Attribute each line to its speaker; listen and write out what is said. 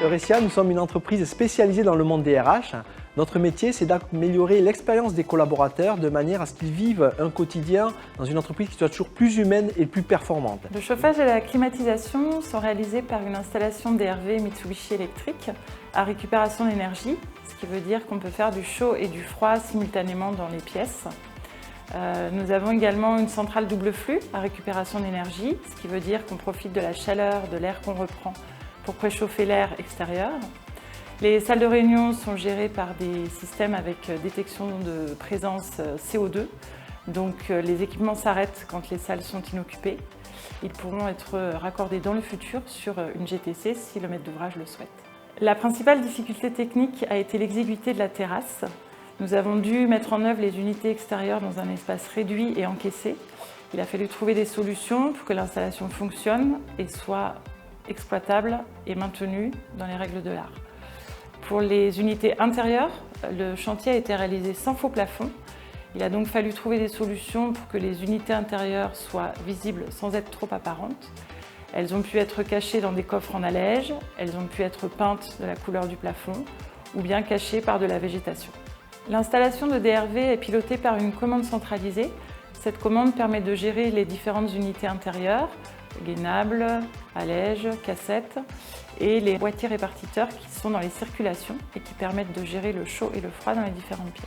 Speaker 1: Eurecia, nous sommes une entreprise spécialisée dans le monde des RH. Notre métier, c'est d'améliorer l'expérience des collaborateurs de manière à ce qu'ils vivent un quotidien dans une entreprise qui soit toujours plus humaine et plus performante.
Speaker 2: Le chauffage et la climatisation sont réalisés par une installation DRV Mitsubishi électrique à récupération d'énergie, ce qui veut dire qu'on peut faire du chaud et du froid simultanément dans les pièces. Nous avons également une centrale double flux à récupération d'énergie, ce qui veut dire qu'on profite de la chaleur de l'air qu'on reprend pour préchauffer l'air extérieur. Les salles de réunion sont gérées par des systèmes avec détection de présence CO2. Donc les équipements s'arrêtent quand les salles sont inoccupées. Ils pourront être raccordés dans le futur sur une GTC si le maître d'ouvrage le souhaite. La principale difficulté technique a été l'exiguïté de la terrasse. Nous avons dû mettre en œuvre les unités extérieures dans un espace réduit et encaissé. Il a fallu trouver des solutions pour que l'installation fonctionne et soit exploitable et maintenue dans les règles de l'art. Pour les unités intérieures, le chantier a été réalisé sans faux plafond. Il a donc fallu trouver des solutions pour que les unités intérieures soient visibles sans être trop apparentes. Elles ont pu être cachées dans des coffres en allège, elles ont pu être peintes de la couleur du plafond ou bien cachées par de la végétation. L'installation de DRV est pilotée par une commande centralisée. Cette commande permet de gérer les différentes unités intérieures, gainables, allèges, cassettes et les boîtiers répartiteurs qui sont dans les circulations et qui permettent de gérer le chaud et le froid dans les différentes pièces.